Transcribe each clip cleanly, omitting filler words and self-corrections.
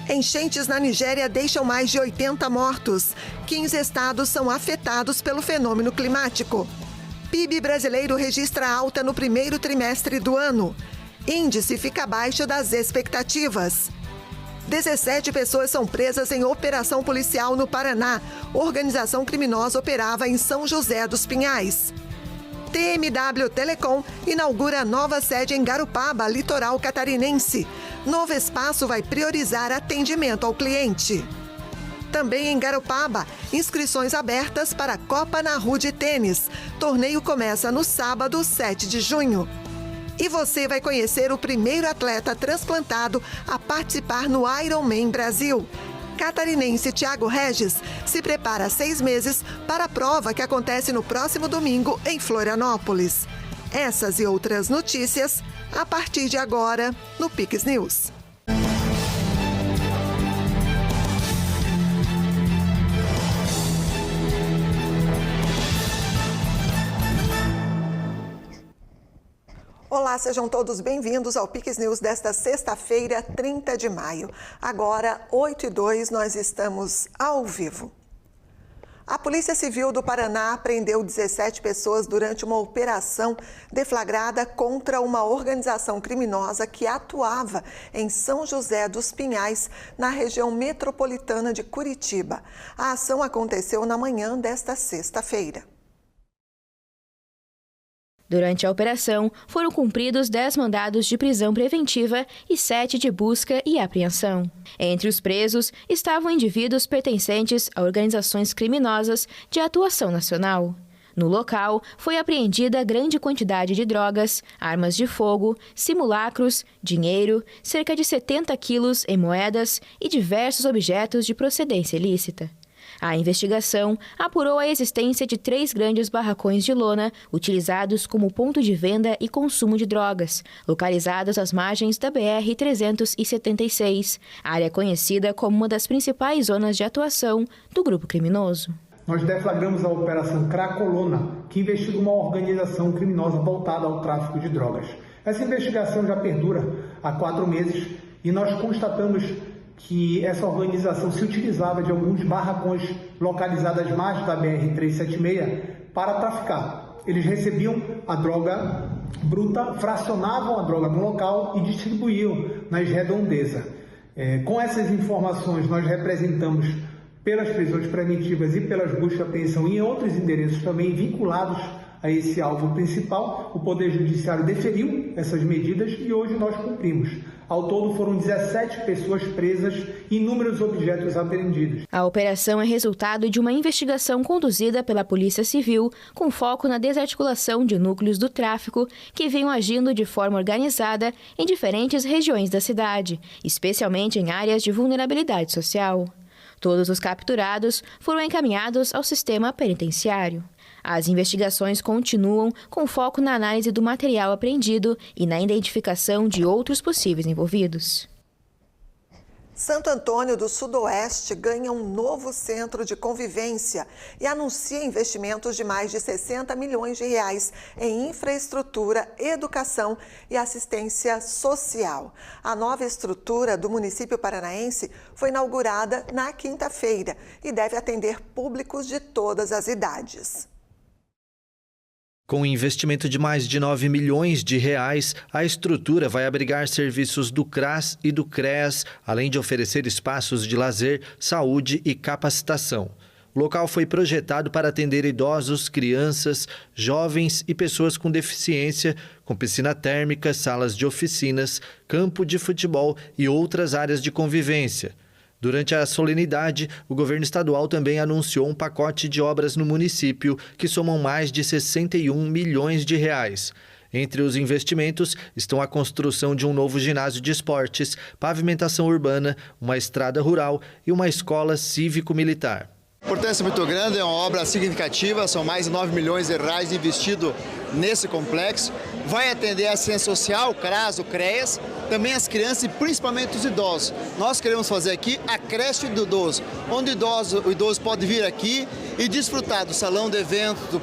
Enchentes na Nigéria deixam mais de 80 mortos. 15 estados são afetados pelo fenômeno climático. PIB brasileiro registra alta no primeiro trimestre do ano. Índice fica abaixo das expectativas. 17 pessoas são presas em operação policial no Paraná. Organização criminosa operava em São José dos Pinhais. TMW Telecom inaugura nova sede em Garopaba, litoral catarinense. Novo espaço vai priorizar atendimento ao cliente. Também em Garopaba, inscrições abertas para a Copa Nahu de tênis. Torneio começa no sábado, 7 de junho. E você vai conhecer o primeiro atleta transplantado a participar no Ironman Brasil. Catarinense Thiago Regis se prepara há 6 meses para a prova que acontece no próximo domingo em Florianópolis. Essas e outras notícias a partir de agora no Pix News. Olá, sejam todos bem-vindos ao Pix News desta sexta-feira, 30 de maio. Agora, 8h02, nós estamos ao vivo. A Polícia Civil do Paraná prendeu 17 pessoas durante uma operação deflagrada contra uma organização criminosa que atuava em São José dos Pinhais, na região metropolitana de Curitiba. A ação aconteceu na manhã desta sexta-feira. Durante a operação, foram cumpridos 10 mandados de prisão preventiva e 7 de busca e apreensão. Entre os presos estavam indivíduos pertencentes a organizações criminosas de atuação nacional. No local, foi apreendida grande quantidade de drogas, armas de fogo, simulacros, dinheiro, cerca de 70 quilos em moedas e diversos objetos de procedência ilícita. A investigação apurou a existência de 3 grandes barracões de lona utilizados como ponto de venda e consumo de drogas, localizados às margens da BR-376, área conhecida como uma das principais zonas de atuação do grupo criminoso. Nós deflagramos a Operação Cracolona, que investiga uma organização criminosa voltada ao tráfico de drogas. Essa investigação já perdura há 4 meses e nós constatamos que essa organização se utilizava de alguns barracões localizados às margens da BR-376 para traficar. Eles recebiam a droga bruta, fracionavam a droga no local e distribuíam nas redondezas. Com essas informações, nós representamos pelas prisões preventivas e pelas buscas e apreensão em outros endereços também vinculados a esse alvo principal. O Poder Judiciário deferiu essas medidas e hoje nós cumprimos. Ao todo, foram 17 pessoas presas e inúmeros objetos apreendidos. A operação é resultado de uma investigação conduzida pela Polícia Civil, com foco na desarticulação de núcleos do tráfico que vinham agindo de forma organizada em diferentes regiões da cidade, especialmente em áreas de vulnerabilidade social. Todos os capturados foram encaminhados ao sistema penitenciário. As investigações continuam com foco na análise do material apreendido e na identificação de outros possíveis envolvidos. Santo Antônio do Sudoeste ganha um novo centro de convivência e anuncia investimentos de mais de 60 milhões de reais em infraestrutura, educação e assistência social. A nova estrutura do município paranaense foi inaugurada na quinta-feira e deve atender públicos de todas as idades. Com um investimento de mais de 9 milhões de reais, a estrutura vai abrigar serviços do CRAS e do CREAS, além de oferecer espaços de lazer, saúde e capacitação. O local foi projetado para atender idosos, crianças, jovens e pessoas com deficiência, com piscina térmica, salas de oficinas, campo de futebol e outras áreas de convivência. Durante a solenidade, o governo estadual também anunciou um pacote de obras no município que somam mais de 61 milhões de reais. Entre os investimentos estão a construção de um novo ginásio de esportes, pavimentação urbana, uma estrada rural e uma escola cívico-militar. A importância é muito grande, é uma obra significativa, são mais de 9 milhões de reais investidos nesse complexo. Vai atender a assistência social, o CRAS, o CREAS, também as crianças e principalmente os idosos. Nós queremos fazer aqui a creche do idoso, onde o idoso pode vir aqui e desfrutar do salão de eventos, do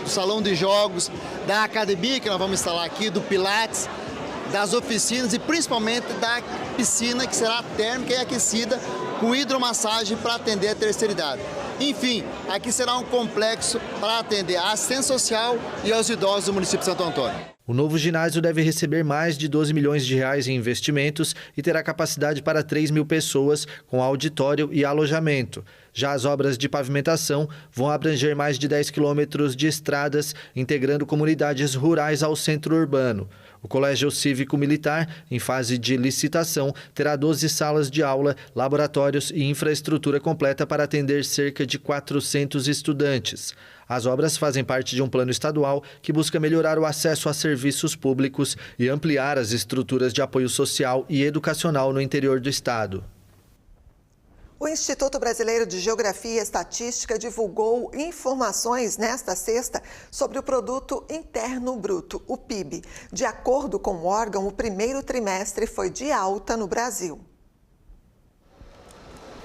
salão de jogos, da academia que nós vamos instalar aqui, do Pilates, das oficinas e principalmente da piscina, que será térmica e aquecida com hidromassagem para atender a terceira idade. Enfim, aqui será um complexo para atender a assistência social e aos idosos do município de Santo Antônio. O novo ginásio deve receber mais de 12 milhões de reais em investimentos e terá capacidade para 3 mil pessoas, com auditório e alojamento. Já as obras de pavimentação vão abranger mais de 10 quilômetros de estradas, integrando comunidades rurais ao centro urbano. O Colégio Cívico-Militar, em fase de licitação, terá 12 salas de aula, laboratórios e infraestrutura completa para atender cerca de 400 estudantes. As obras fazem parte de um plano estadual que busca melhorar o acesso a serviços públicos e ampliar as estruturas de apoio social e educacional no interior do estado. O Instituto Brasileiro de Geografia e Estatística divulgou informações nesta sexta sobre o Produto Interno Bruto, o PIB. De acordo com o órgão, o primeiro trimestre foi de alta no Brasil.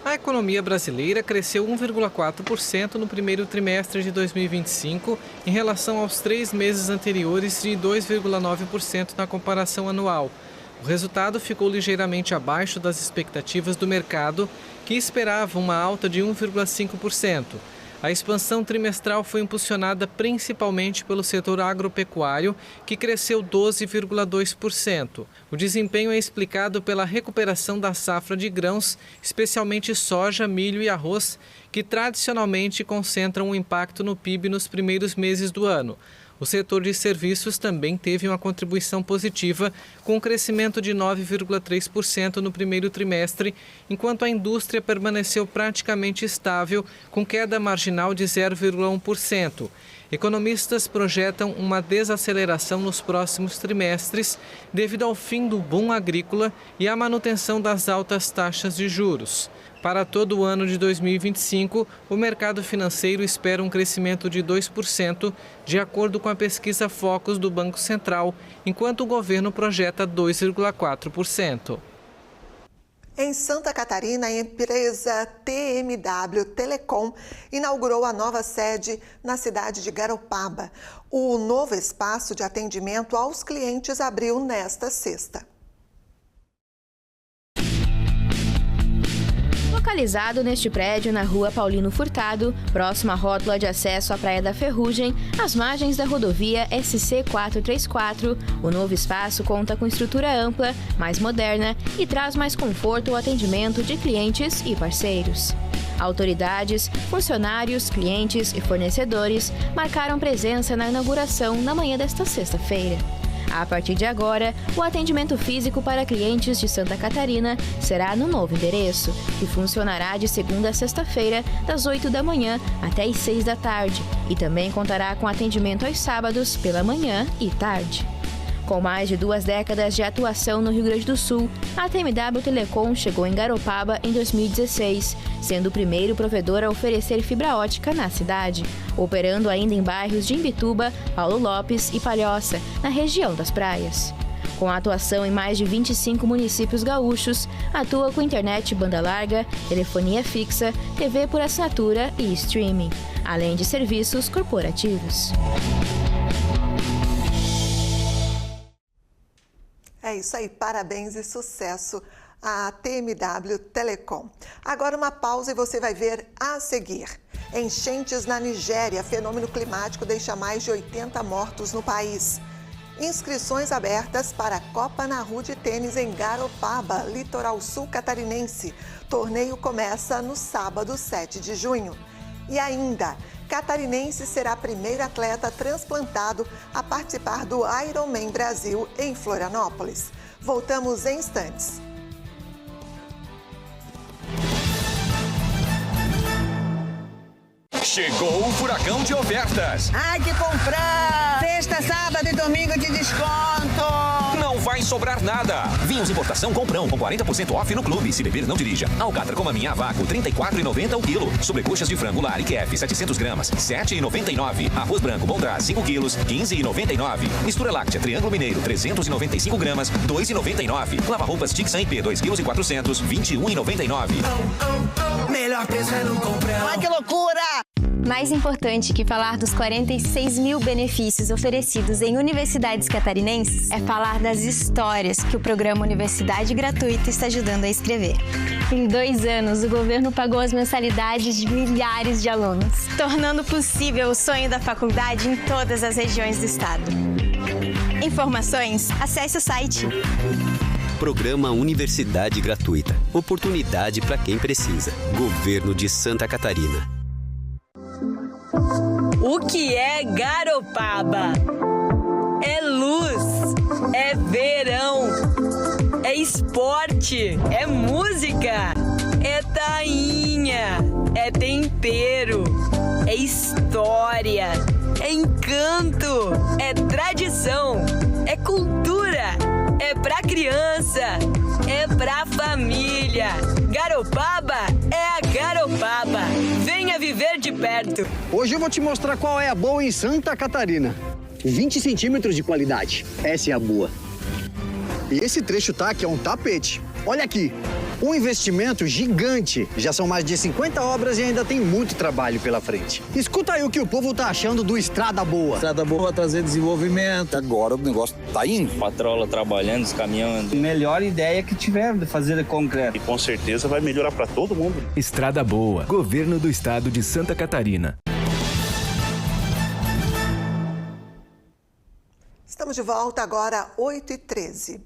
A economia brasileira cresceu 1,4% no primeiro trimestre de 2025, em relação aos 3 meses anteriores de 2,9% na comparação anual. O resultado ficou ligeiramente abaixo das expectativas do mercado, que esperava uma alta de 1,5%. A expansão trimestral foi impulsionada principalmente pelo setor agropecuário, que cresceu 12,2%. O desempenho é explicado pela recuperação da safra de grãos, especialmente soja, milho e arroz, que tradicionalmente concentram um impacto no PIB nos primeiros meses do ano. O setor de serviços também teve uma contribuição positiva, com um crescimento de 9,3% no primeiro trimestre, enquanto a indústria permaneceu praticamente estável, com queda marginal de 0,1%. Economistas projetam uma desaceleração nos próximos trimestres, devido ao fim do boom agrícola e à manutenção das altas taxas de juros. Para todo o ano de 2025, o mercado financeiro espera um crescimento de 2%, de acordo com a pesquisa Focus do Banco Central, enquanto o governo projeta 2,4%. Em Santa Catarina, a empresa TMW Telecom inaugurou a nova sede na cidade de Garopaba. O novo espaço de atendimento aos clientes abriu nesta sexta. Localizado neste prédio, na rua Paulino Furtado, próximo à rótula de acesso à Praia da Ferrugem, às margens da rodovia SC434, o novo espaço conta com estrutura ampla, mais moderna e traz mais conforto ao atendimento de clientes e parceiros. Autoridades, funcionários, clientes e fornecedores marcaram presença na inauguração na manhã desta sexta-feira. A partir de agora, o atendimento físico para clientes de Santa Catarina será no novo endereço, que funcionará de segunda a sexta-feira, das 8 da manhã até as 6 da tarde, e também contará com atendimento aos sábados pela manhã e tarde. Com mais de 2 décadas de atuação no Rio Grande do Sul, a TMW Telecom chegou em Garopaba em 2016, sendo o primeiro provedor a oferecer fibra ótica na cidade, operando ainda em bairros de Imbituba, Paulo Lopes e Palhoça, na região das praias. Com a atuação em mais de 25 municípios gaúchos, atua com internet banda larga, telefonia fixa, TV por assinatura e streaming, além de serviços corporativos. É isso aí, parabéns e sucesso à TMW Telecom. Agora uma pausa e você vai ver a seguir. Enchentes na Nigéria, fenômeno climático deixa mais de 80 mortos no país. Inscrições abertas para a Copa Nahu de tênis em Garopaba, litoral sul catarinense. Torneio começa no sábado, 7 de junho. E ainda, catarinense será a primeira atleta transplantado a participar do Ironman Brasil em Florianópolis. Voltamos em instantes. Chegou o furacão de ofertas. Ai, que comprar! Sexta, sábado e domingo de desconto! Não vai sobrar nada. Vinhos importação Comprão com 40% off no clube. Se beber, não dirija. Alcatra com maminha a vácuo, R$ 34,90 o quilo. Sobrecoxas de frango Lar IQF, 700 gramas, R$ 7,99. Arroz branco Bondra, 5 quilos, R$ 15,99. Mistura láctea Triângulo Mineiro, 395 gramas, R$ 2,99. Lava-roupas Tixan IP, 2 quilos e 400, R$ 21,99. Melhor preço é no Comprão. Ai, que loucura! Mais importante que falar dos 46 mil benefícios oferecidos em universidades catarinenses é falar das histórias que o programa Universidade Gratuita está ajudando a escrever. Em 2 anos, o governo pagou as mensalidades de milhares de alunos, tornando possível o sonho da faculdade em todas as regiões do estado. Informações, acesse o site. Programa Universidade Gratuita. Oportunidade para quem precisa. Governo de Santa Catarina. O que é Garopaba? É luz, é verão, é esporte, é música, é tainha, é tempero, é história, é encanto, é tradição, é cultura, é pra criança, é pra família. Garopaba é a Garopaba. Venha viver de perto. Hoje eu vou te mostrar qual é a boa em Santa Catarina. 20 centímetros de qualidade. Essa é a boa. E esse trecho tá aqui, é um tapete. Olha aqui. Um investimento gigante. Já são mais de 50 obras e ainda tem muito trabalho pela frente. Escuta aí o que o povo tá achando do Estrada Boa. Estrada Boa vai trazer desenvolvimento. Agora o negócio tá indo. Patrola trabalhando, os caminhões. Melhor ideia que tiver de fazer de concreto. E com certeza vai melhorar para todo mundo. Estrada Boa, Governo do Estado de Santa Catarina. Estamos de volta agora, 8h13.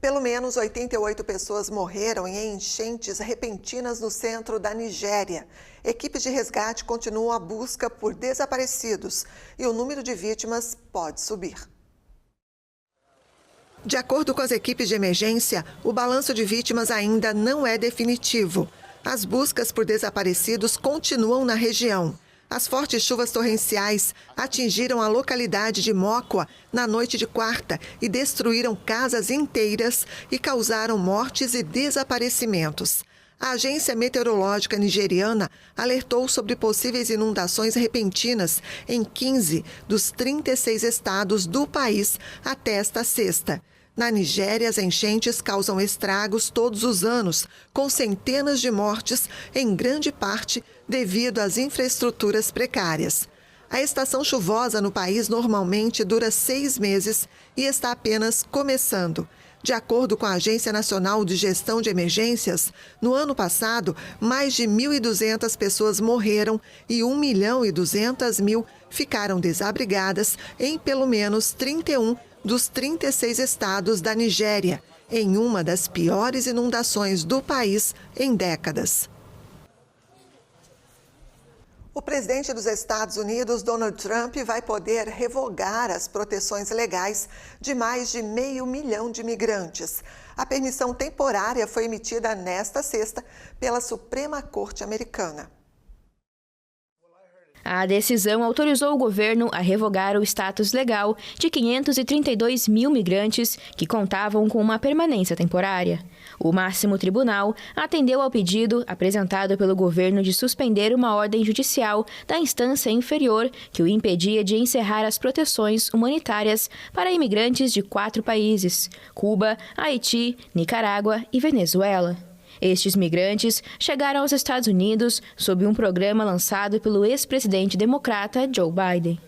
Pelo menos 88 pessoas morreram em enchentes repentinas no centro da Nigéria. Equipes de resgate continuam a busca por desaparecidos e o número de vítimas pode subir. De acordo com as equipes de emergência, o balanço de vítimas ainda não é definitivo. As buscas por desaparecidos continuam na região. As fortes chuvas torrenciais atingiram a localidade de Mokwa na noite de quarta e destruíram casas inteiras e causaram mortes e desaparecimentos. A agência meteorológica nigeriana alertou sobre possíveis inundações repentinas em 15 dos 36 estados do país até esta sexta. Na Nigéria, as enchentes causam estragos todos os anos, com centenas de mortes, em grande parte devido às infraestruturas precárias. A estação chuvosa no país normalmente dura 6 meses e está apenas começando. De acordo com a Agência Nacional de Gestão de Emergências, no ano passado, mais de 1.200 pessoas morreram e 1.200.000 ficaram desabrigadas em pelo menos 31 dos 36 estados da Nigéria, em uma das piores inundações do país em décadas. O presidente dos Estados Unidos, Donald Trump, vai poder revogar as proteções legais de mais de 500 mil de imigrantes. A permissão temporária foi emitida nesta sexta pela Suprema Corte Americana. A decisão autorizou o governo a revogar o status legal de 532 mil migrantes que contavam com uma permanência temporária. O máximo tribunal atendeu ao pedido apresentado pelo governo de suspender uma ordem judicial da instância inferior que o impedia de encerrar as proteções humanitárias para imigrantes de 4 países: Cuba, Haiti, Nicarágua e Venezuela. Estes migrantes chegaram aos Estados Unidos sob um programa lançado pelo ex-presidente democrata Joe Biden.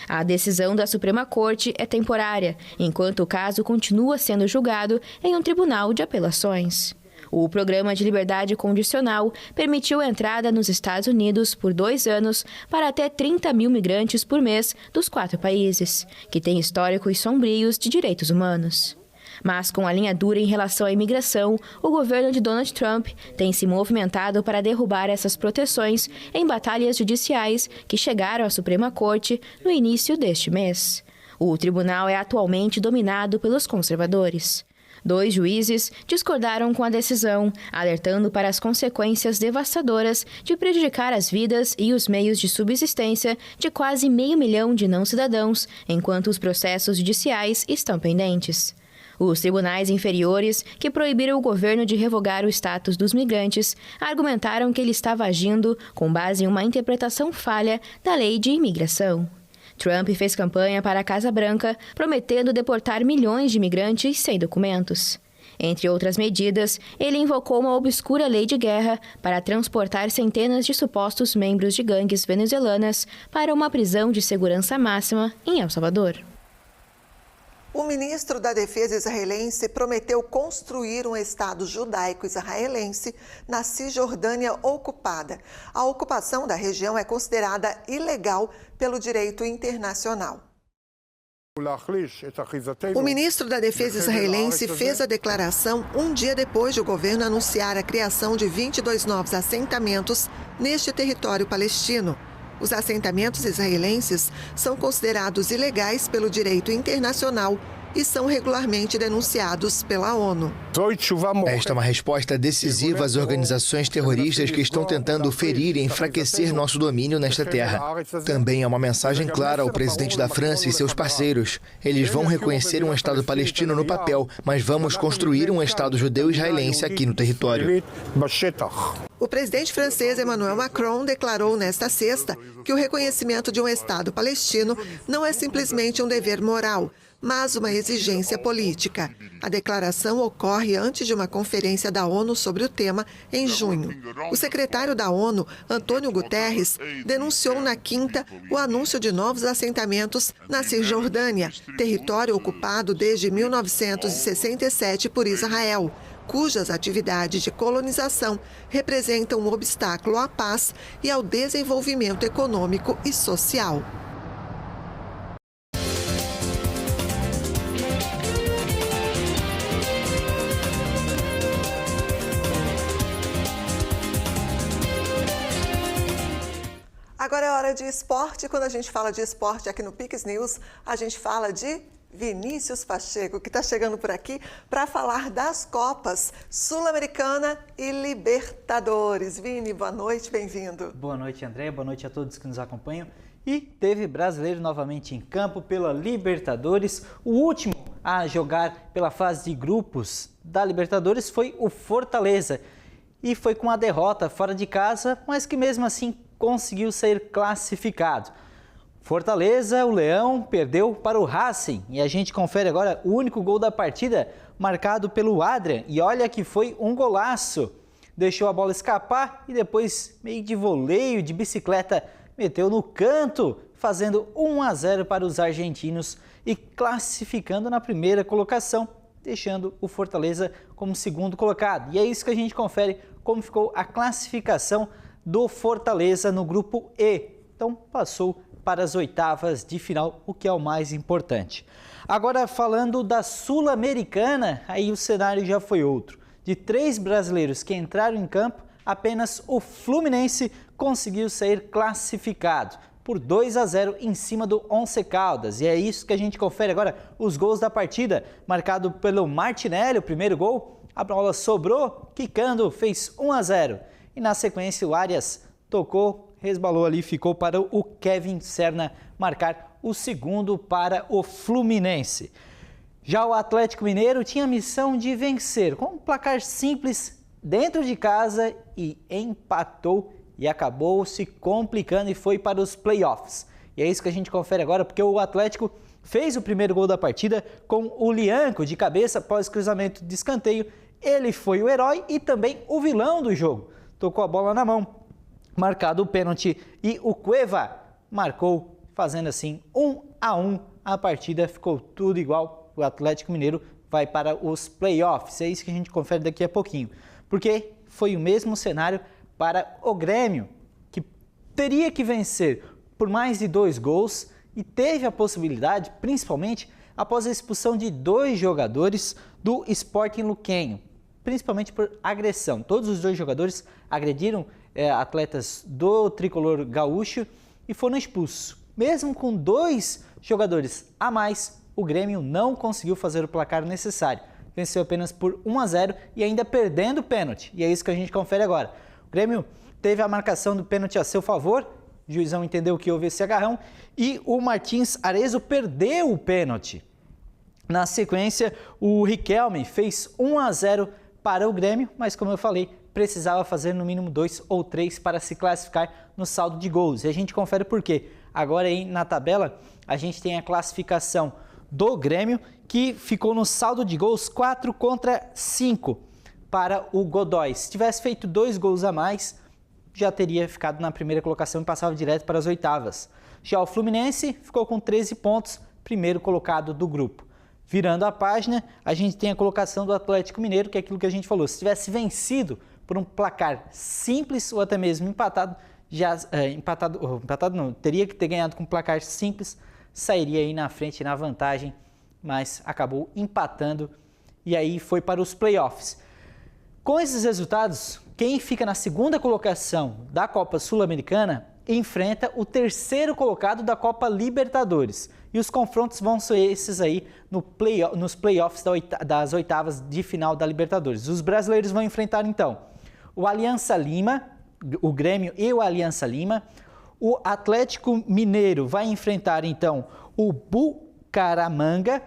A decisão da Suprema Corte é temporária, enquanto o caso continua sendo julgado em um tribunal de apelações. O programa de liberdade condicional permitiu a entrada nos Estados Unidos por 2 anos para até 30 mil migrantes por mês dos 4 países, que têm históricos sombrios de direitos humanos. Mas com a linha dura em relação à imigração, o governo de Donald Trump tem se movimentado para derrubar essas proteções em batalhas judiciais que chegaram à Suprema Corte no início deste mês. O tribunal é atualmente dominado pelos conservadores. 2 juízes discordaram com a decisão, alertando para as consequências devastadoras de prejudicar as vidas e os meios de subsistência de quase 500 mil de não-cidadãos, enquanto os processos judiciais estão pendentes. Os tribunais inferiores, que proibiram o governo de revogar o status dos migrantes, argumentaram que ele estava agindo com base em uma interpretação falha da lei de imigração. Trump fez campanha para a Casa Branca, prometendo deportar milhões de imigrantes sem documentos. Entre outras medidas, ele invocou uma obscura lei de guerra para transportar centenas de supostos membros de gangues venezuelanas para uma prisão de segurança máxima em El Salvador. O ministro da Defesa israelense prometeu construir um Estado judaico-israelense na Cisjordânia ocupada. A ocupação da região é considerada ilegal pelo direito internacional. O ministro da Defesa israelense fez a declaração um dia depois de o governo anunciar a criação de 22 novos assentamentos neste território palestino. Os assentamentos israelenses são considerados ilegais pelo direito internacional e são regularmente denunciados pela ONU. Esta é uma resposta decisiva às organizações terroristas que estão tentando ferir e enfraquecer nosso domínio nesta terra. Também é uma mensagem clara ao presidente da França e seus parceiros. Eles vão reconhecer um Estado palestino no papel, mas vamos construir um Estado judeu-israelense aqui no território. O presidente francês Emmanuel Macron declarou nesta sexta que o reconhecimento de um Estado palestino não é simplesmente um dever moral, mas uma exigência política. A declaração ocorre antes de uma conferência da ONU sobre o tema em junho. O secretário da ONU, Antônio Guterres, denunciou na quinta o anúncio de novos assentamentos na Cisjordânia, território ocupado desde 1967 por Israel, cujas atividades de colonização representam um obstáculo à paz e ao desenvolvimento econômico e social. Agora é hora de esporte. Quando a gente fala de esporte aqui no Pix News, a gente fala de Vinícius Pacheco, que está chegando por aqui para falar das Copas Sul-Americana e Libertadores. Vini, boa noite, bem-vindo. Boa noite, André. Boa noite a todos que nos acompanham. E teve brasileiro novamente em campo pela Libertadores. O último a jogar pela fase de grupos da Libertadores foi o Fortaleza. E foi com a derrota fora de casa, mas que mesmo assim conseguiu ser classificado. Fortaleza, o Leão, perdeu para o Racing. E a gente confere agora o único gol da partida, marcado pelo Adrian. E olha que foi um golaço. Deixou a bola escapar e depois, meio de voleio, de bicicleta, meteu no canto, fazendo 1-0 para os argentinos e classificando na primeira colocação, deixando o Fortaleza como segundo colocado. E é isso que a gente confere como ficou a classificação do Fortaleza no grupo E. Então passou para as oitavas de final, o que é o mais importante. Agora falando da Sul-Americana, aí o cenário já foi outro. De 3 brasileiros que entraram em campo, apenas o Fluminense conseguiu sair classificado por 2-0 em cima do Once Caldas. E é isso que a gente confere agora, os gols da partida, marcado pelo Martinelli, o primeiro gol, a bola sobrou, quicando, fez 1-0. E na sequência o Arias tocou, resbalou ali, ficou para o Kevin Serna marcar o segundo para o Fluminense. Já o Atlético Mineiro tinha a missão de vencer com um placar simples dentro de casa e empatou e acabou se complicando e foi para os playoffs. E é isso que a gente confere agora, porque o Atlético fez o primeiro gol da partida com o Lianco de cabeça após cruzamento de escanteio. Ele foi o herói e também o vilão do jogo. Tocou a bola na mão, marcado o pênalti e o Cueva marcou, fazendo assim 1-1. A partida ficou tudo igual. O Atlético Mineiro vai para os playoffs. É isso que a gente confere daqui a pouquinho. Porque foi o mesmo cenário para o Grêmio, que teria que vencer por mais de 2 gols e teve a possibilidade, principalmente após a expulsão de 2 jogadores do Sporting Luquenho, principalmente por agressão. Todos os 2 jogadores agrediram atletas do tricolor gaúcho e foram expulsos. Mesmo com 2 jogadores a mais, o Grêmio não conseguiu fazer o placar necessário. Venceu apenas por 1-0 e ainda perdendo o pênalti. E é isso que a gente confere agora. O Grêmio teve a marcação do pênalti a seu favor, o juizão entendeu que houve esse agarrão e o Martins Arezzo perdeu o pênalti. Na sequência, o Riquelme fez 1-0 para o Grêmio, mas como eu falei, precisava fazer no mínimo 2 ou 3 para se classificar no saldo de gols. E a gente confere por quê. Agora aí na tabela, a gente tem a classificação do Grêmio, que ficou no saldo de gols 4-5 para o Godoy. Se tivesse feito 2 gols a mais, já teria ficado na primeira colocação e passava direto para as oitavas. Já o Fluminense ficou com 13 pontos, primeiro colocado do grupo. Virando a página, a gente tem a colocação do Atlético Mineiro, que é aquilo que a gente falou. Se tivesse vencido por um placar simples ou até mesmo empatado, empatado não, teria que ter ganhado com um placar simples, sairia aí na frente, na vantagem, mas acabou empatando e aí foi para os playoffs. Com esses resultados, quem fica na segunda colocação da Copa Sul-Americana enfrenta o terceiro colocado da Copa Libertadores. E os confrontos vão ser esses aí nos playoffs das oitavas de final da Libertadores. Os brasileiros vão enfrentar então o Aliança Lima, o Grêmio e o Aliança Lima. O Atlético Mineiro vai enfrentar então o Bucaramanga,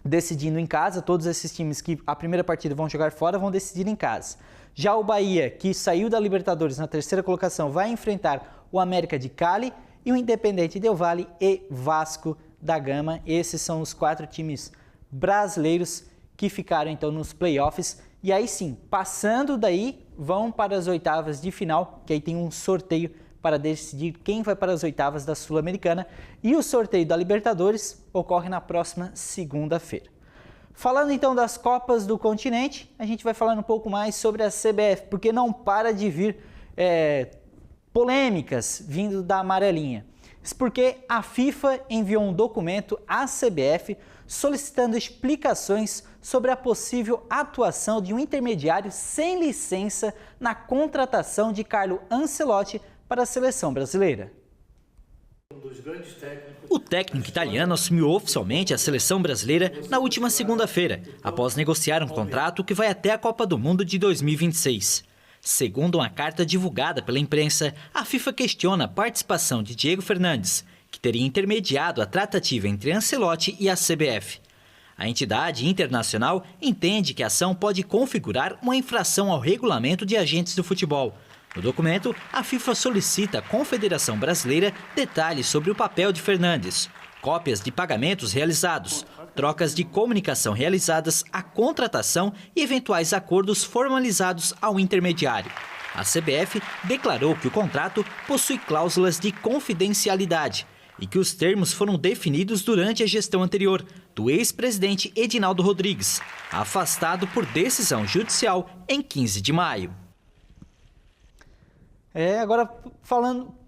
decidindo em casa. Todos esses times que a primeira partida vão jogar fora vão decidir em casa. Já o Bahia, que saiu da Libertadores na terceira colocação, vai enfrentar o América de Cali e o Independente Del Valle e Vasco da Gama. Esses são os 4 times brasileiros que ficaram então nos playoffs. E aí sim, passando daí, vão para as oitavas de final, que aí tem um sorteio para decidir quem vai para as oitavas da Sul-Americana. E o sorteio da Libertadores ocorre na próxima segunda-feira. Falando então das Copas do Continente, a gente vai falando um pouco mais sobre a CBF, porque não para de vir polêmicas vindo da amarelinha. Isso porque a FIFA enviou um documento à CBF solicitando explicações sobre a possível atuação de um intermediário sem licença na contratação de Carlo Ancelotti para a seleção brasileira. O técnico italiano assumiu oficialmente a seleção brasileira na última segunda-feira, após negociar um contrato que vai até a Copa do Mundo de 2026. Segundo uma carta divulgada pela imprensa, a FIFA questiona a participação de Diego Fernandes, que teria intermediado a tratativa entre Ancelotti e a CBF. A entidade internacional entende que a ação pode configurar uma infração ao regulamento de agentes do futebol. No documento, a FIFA solicita à Confederação Brasileira detalhes sobre o papel de Fernandes, cópias de pagamentos realizados, trocas de comunicação realizadas, a contratação e eventuais acordos formalizados ao intermediário. A CBF declarou que o contrato possui cláusulas de confidencialidade e que os termos foram definidos durante a gestão anterior do ex-presidente Edinaldo Rodrigues, afastado por decisão judicial em 15 de maio. Agora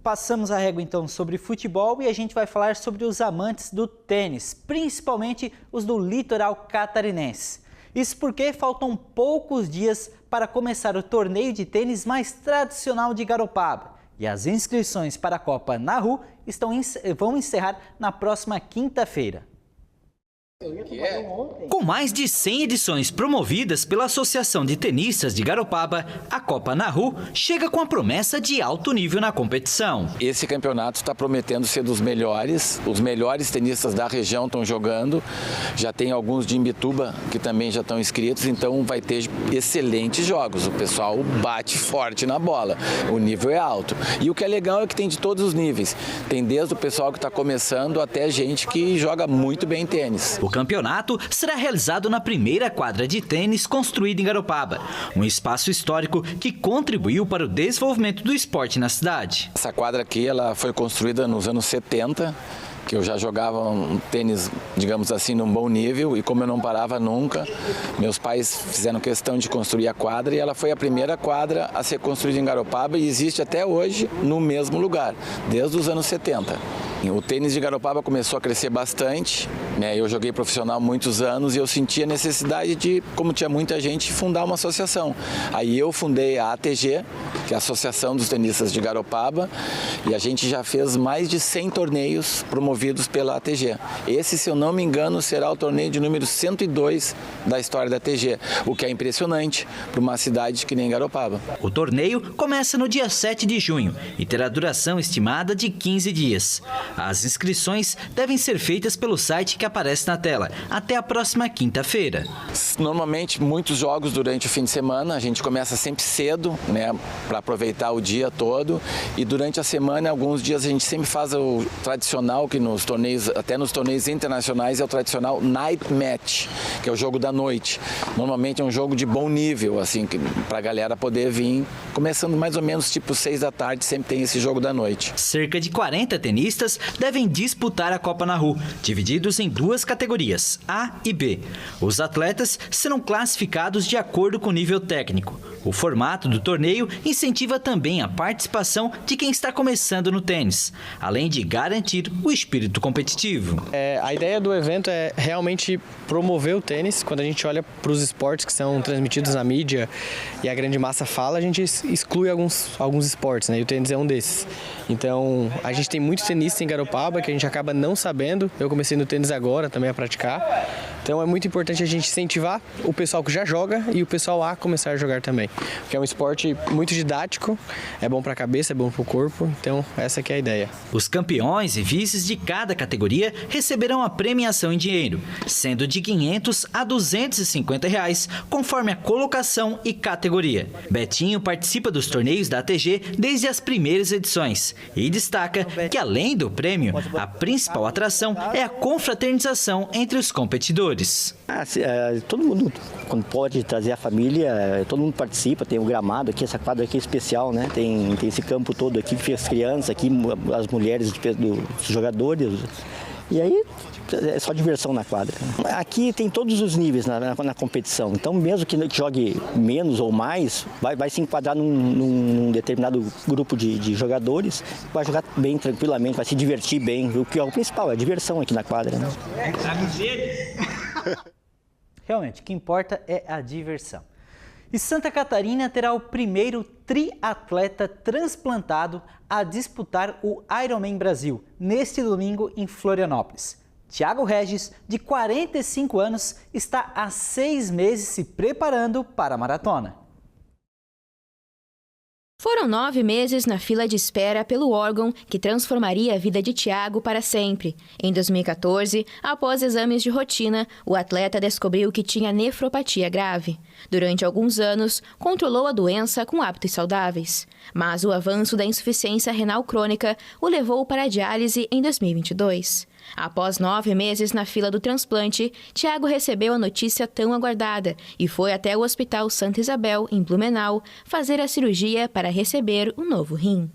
passamos a régua então sobre futebol e a gente vai falar sobre os amantes do tênis, principalmente os do litoral catarinense. Isso porque faltam poucos dias para começar o torneio de tênis mais tradicional de Garopaba. E as inscrições para a Copa Nahu vão encerrar na próxima quinta-feira. Com mais de 100 edições promovidas pela Associação de Tenistas de Garopaba, a Copa Nahu chega com a promessa de alto nível na competição. Esse campeonato está prometendo ser dos melhores, os melhores tenistas da região estão jogando, já tem alguns de Imbituba que também já estão inscritos, então vai ter excelentes jogos, o pessoal bate forte na bola, o nível é alto. E o que é legal é que tem de todos os níveis, tem desde o pessoal que está começando até gente que joga muito bem tênis. O campeonato será realizado na primeira quadra de tênis construída em Garopaba, um espaço histórico que contribuiu para o desenvolvimento do esporte na cidade. Essa quadra aqui ela foi construída nos anos 70, que eu já jogava um tênis, digamos assim, num bom nível, e como eu não parava nunca, meus pais fizeram questão de construir a quadra e ela foi a primeira quadra a ser construída em Garopaba e existe até hoje no mesmo lugar, desde os anos 70. O tênis de Garopaba começou a crescer bastante, né? Eu joguei profissional há muitos anos e eu senti a necessidade de, como tinha muita gente, fundar uma associação. Aí eu fundei a ATG, que é a Associação dos Tenistas de Garopaba, e a gente já fez mais de 100 torneios promovidos pela ATG. Esse, se eu não me engano, será o torneio de número 102 da história da ATG, o que é impressionante para uma cidade que nem Garopaba. O torneio começa no dia 7 de junho e terá duração estimada de 15 dias. As inscrições devem ser feitas pelo site que aparece na tela até a próxima quinta-feira. Normalmente, muitos jogos durante o fim de semana. A gente começa sempre cedo, né, para aproveitar o dia todo. E durante a semana, alguns dias, a gente sempre faz o tradicional, que nos torneios, até nos torneios internacionais, é o tradicional Night Match, que é o jogo da noite. Normalmente é um jogo de bom nível, assim, para a galera poder vir. Começando mais ou menos tipo 6 da tarde, sempre tem esse jogo da noite. Cerca de 40 tenistas devem disputar a Copa Nahu, divididos em 2 categorias, A e B. Os atletas serão classificados de acordo com o nível técnico. O formato do torneio incentiva também a participação de quem está começando no tênis, além de garantir o espírito competitivo. A ideia do evento é realmente promover o tênis. Quando a gente olha para os esportes que são transmitidos na mídia e a grande massa fala, a gente exclui alguns esportes, né? E o tênis é um desses. Então, a gente tem muito tenista em Garopaba que a gente acaba não sabendo. Eu comecei no tênis agora também a praticar. Então, é muito importante a gente incentivar o pessoal que já joga e o pessoal a começar a jogar também. Porque é um esporte muito didático, é bom para a cabeça, é bom para o corpo. Então, essa que é a ideia. Os campeões e vices de cada categoria receberão a premiação em dinheiro, sendo de R$500 a R$250, conforme a colocação e categoria. Betinho participa dos torneios da ATG desde as primeiras edições e destaca que, além do prêmio, a principal atração é a confraternização entre os competidores. Todo mundo, quando pode trazer a família, todo mundo participa. Tem o gramado aqui, essa quadra aqui é especial, né? Tem esse campo todo aqui que fez crianças, aqui as mulheres dos jogadores. E aí é só diversão na quadra. Aqui tem todos os níveis na competição. Então, mesmo que jogue menos ou mais, vai se enquadrar num determinado grupo de jogadores, vai jogar bem tranquilamente, vai se divertir bem. O que é o principal, é a diversão aqui na quadra, né? Realmente, o que importa é a diversão. E Santa Catarina terá o primeiro triatleta transplantado a disputar o Ironman Brasil, neste domingo em Florianópolis. Thiago Regis, de 45 anos, está há 6 meses se preparando para a maratona. Foram 9 meses na fila de espera pelo órgão que transformaria a vida de Thiago para sempre. Em 2014, após exames de rotina, o atleta descobriu que tinha nefropatia grave. Durante alguns anos, controlou a doença com hábitos saudáveis. Mas o avanço da insuficiência renal crônica o levou para a diálise em 2022. Após 9 meses na fila do transplante, Thiago recebeu a notícia tão aguardada e foi até o Hospital Santa Isabel, em Blumenau, fazer a cirurgia para receber um novo rim.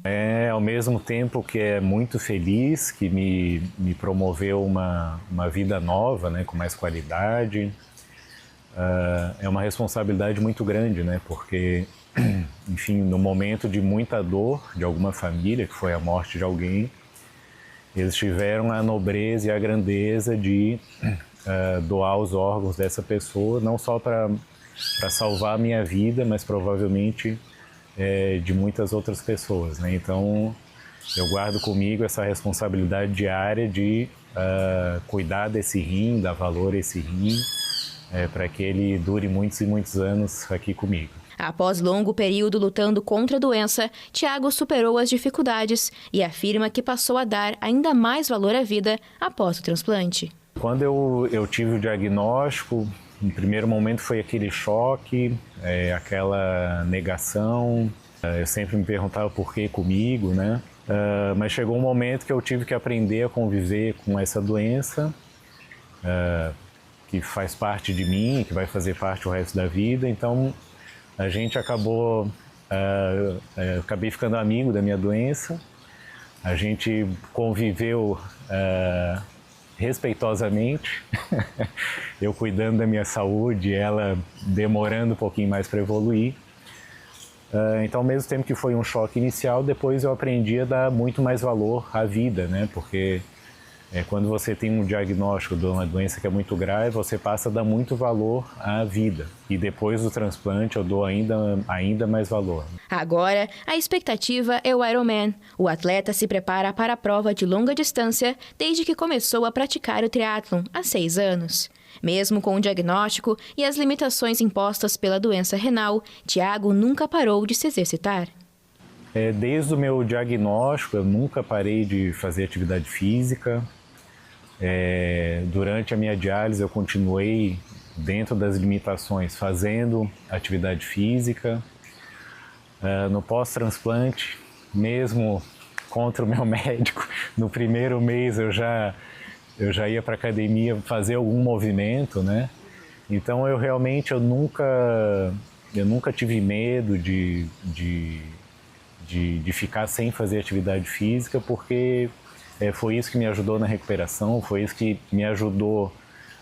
Ao mesmo tempo que é muito feliz, que me promoveu uma vida nova, né, com mais qualidade, é uma responsabilidade muito grande, né, porque, enfim, no momento de muita dor de alguma família, que foi a morte de alguém, eles tiveram a nobreza e a grandeza de doar os órgãos dessa pessoa, não só para salvar a minha vida, mas provavelmente de muitas outras pessoas, né? Então, eu guardo comigo essa responsabilidade diária de cuidar desse rim, dar valor a esse rim, para que ele dure muitos e muitos anos aqui comigo. Após longo período lutando contra a doença, Thiago superou as dificuldades e afirma que passou a dar ainda mais valor à vida após o transplante. Quando eu tive o diagnóstico, no primeiro momento foi aquele choque, aquela negação. Eu sempre me perguntava por que comigo, né? Mas chegou um momento que eu tive que aprender a conviver com essa doença, que faz parte de mim, que vai fazer parte o resto da vida. Então, a gente acabei ficando amigo da minha doença, a gente conviveu respeitosamente, eu cuidando da minha saúde, ela demorando um pouquinho mais para evoluir. Então, ao mesmo tempo que foi um choque inicial, depois eu aprendi a dar muito mais valor à vida, né? Porque quando você tem um diagnóstico de uma doença que é muito grave, você passa a dar muito valor à vida. E depois do transplante eu dou ainda mais valor. Agora, a expectativa é o Ironman. O atleta se prepara para a prova de longa distância desde que começou a praticar o triatlon há 6 anos. Mesmo com o diagnóstico e as limitações impostas pela doença renal, Thiago nunca parou de se exercitar. Desde o meu diagnóstico, eu nunca parei de fazer atividade física. Durante a minha diálise, eu continuei dentro das limitações fazendo atividade física. No pós-transplante, mesmo contra o meu médico, no primeiro mês eu já ia para a academia fazer algum movimento, né? Então eu nunca tive medo de ficar sem fazer atividade física, porque foi isso que me ajudou na recuperação, foi isso que me ajudou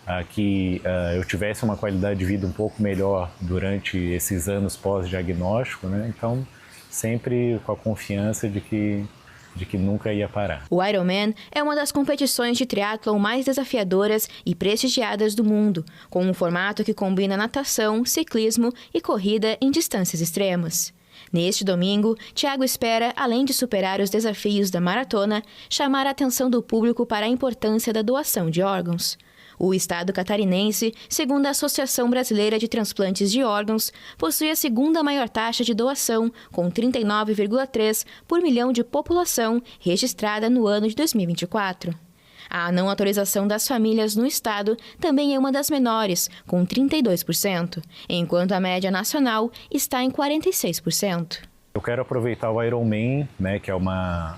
a que eu tivesse uma qualidade de vida um pouco melhor durante esses anos pós-diagnóstico, né? Então, sempre com a confiança de que nunca ia parar. O Ironman é uma das competições de triatlon mais desafiadoras e prestigiadas do mundo, com um formato que combina natação, ciclismo e corrida em distâncias extremas. Neste domingo, Thiago espera, além de superar os desafios da maratona, chamar a atenção do público para a importância da doação de órgãos. O estado catarinense, segundo a Associação Brasileira de Transplantes de Órgãos, possui a segunda maior taxa de doação, com 39,3 por milhão de população registrada no ano de 2024. A não autorização das famílias no estado também é uma das menores, com 32%, enquanto a média nacional está em 46%. Eu quero aproveitar o Ironman, né, que é uma,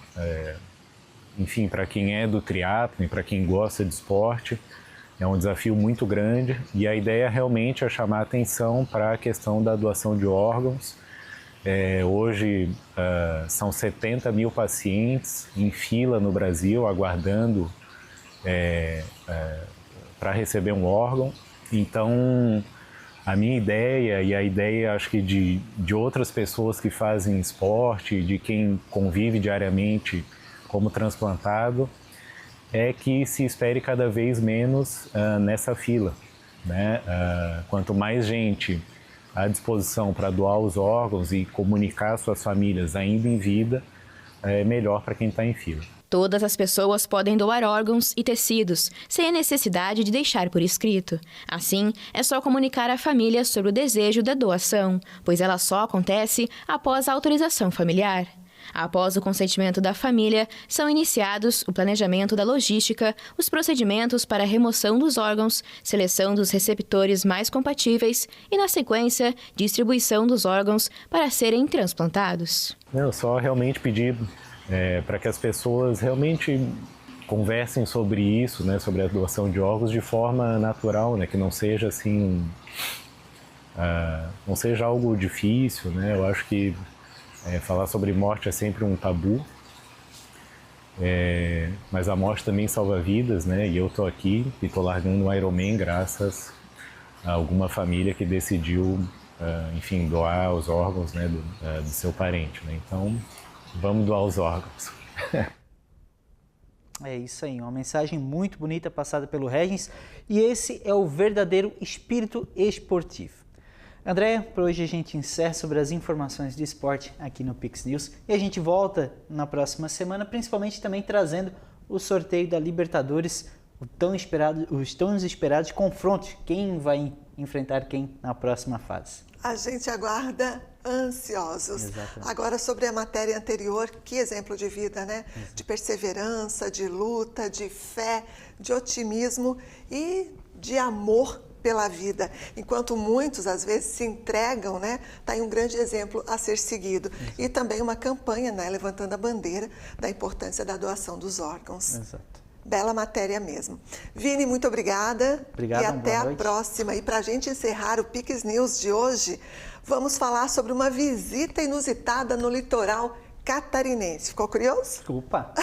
enfim, para quem é do triatlo e para quem gosta de esporte, é um desafio muito grande e a ideia realmente é chamar a atenção para a questão da doação de órgãos. Hoje são 70 mil pacientes em fila no Brasil aguardando para receber um órgão. Então, a minha ideia e a ideia, acho que de outras pessoas que fazem esporte, de quem convive diariamente como transplantado, é que se espere cada vez menos nessa fila, né? Quanto mais gente à disposição para doar os órgãos e comunicar suas famílias ainda em vida, melhor para quem está em fila. Todas as pessoas podem doar órgãos e tecidos, sem a necessidade de deixar por escrito. Assim, é só comunicar à família sobre o desejo da doação, pois ela só acontece após a autorização familiar. Após o consentimento da família, são iniciados o planejamento da logística, os procedimentos para a remoção dos órgãos, seleção dos receptores mais compatíveis e, na sequência, distribuição dos órgãos para serem transplantados. Eu só realmente pedir para que as pessoas realmente conversem sobre isso, né, sobre a doação de órgãos de forma natural, né, que não seja assim, não seja algo difícil, né. Eu acho que falar sobre morte é sempre um tabu, mas a morte também salva vidas, né? E eu estou aqui e estou largando o Ironman graças a alguma família que decidiu, enfim, doar os órgãos, né, do seu parente, né? Então, vamos doar os órgãos. É isso aí, uma mensagem muito bonita passada pelo Regis, e esse é o verdadeiro espírito esportivo. Andréia, por hoje a gente encerra sobre as informações de esporte aqui no Pix News e a gente volta na próxima semana, principalmente também trazendo o sorteio da Libertadores, os tão esperados confrontos, quem vai enfrentar quem na próxima fase. A gente aguarda ansiosos. Exatamente. Agora, sobre a matéria anterior, que exemplo de vida, né? Exato. De perseverança, de luta, de fé, de otimismo e de amor pela vida. Enquanto muitos, às vezes, se entregam, né? Está aí um grande exemplo a ser seguido. Exato. E também uma campanha, né? Levantando a bandeira da importância da doação dos órgãos. Exato. Bela matéria mesmo. Vini, muito obrigada. Obrigado, e até a próxima. E para a gente encerrar o Pix News de hoje, vamos falar sobre uma visita inusitada no litoral catarinense. Ficou curioso? Opa!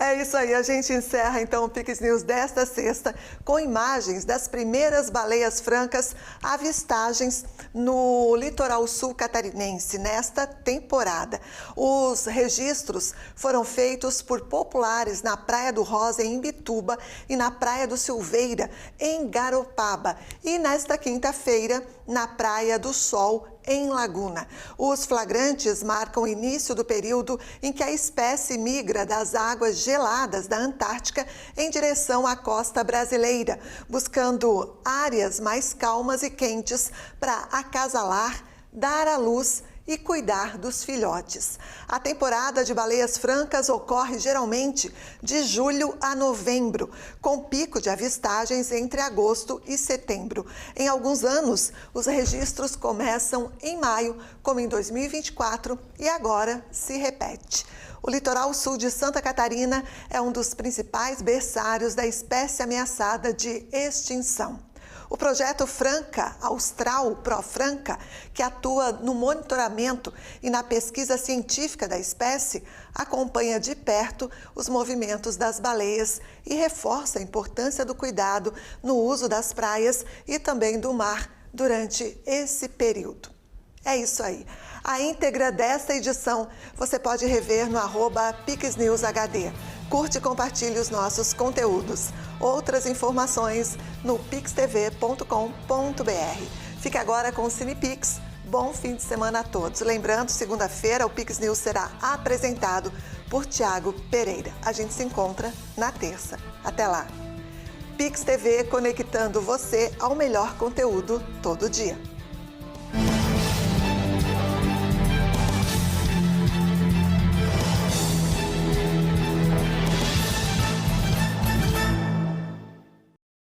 É isso aí, a gente encerra então o Pix News desta sexta com imagens das primeiras baleias francas avistagens no litoral sul catarinense nesta temporada. Os registros foram feitos por populares na Praia do Rosa, em Imbituba, e na Praia do Silveira, em Garopaba, e nesta quinta-feira, na Praia do Sol, em Laguna. Os flagrantes marcam o início do período em que a espécie migra das águas geladas da Antártica em direção à costa brasileira, buscando áreas mais calmas e quentes para acasalar, dar à luz e cuidar dos filhotes. A temporada de baleias francas ocorre geralmente de julho a novembro, com pico de avistagens entre agosto e setembro. Em alguns anos, os registros começam em maio, como em 2024, e agora se repete. O litoral sul de Santa Catarina é um dos principais berçários da espécie ameaçada de extinção. O projeto Franca Austral ProFranca, que atua no monitoramento e na pesquisa científica da espécie, acompanha de perto os movimentos das baleias e reforça a importância do cuidado no uso das praias e também do mar durante esse período. É isso aí. A íntegra desta edição você pode rever no @PixNewsHD. Curte e compartilhe os nossos conteúdos. Outras informações no pixtv.com.br. Fique agora com o CinePix. Bom fim de semana a todos. Lembrando, segunda-feira o Pix News será apresentado por Tiago Pereira. A gente se encontra na terça. Até lá. Pix TV, conectando você ao melhor conteúdo todo dia.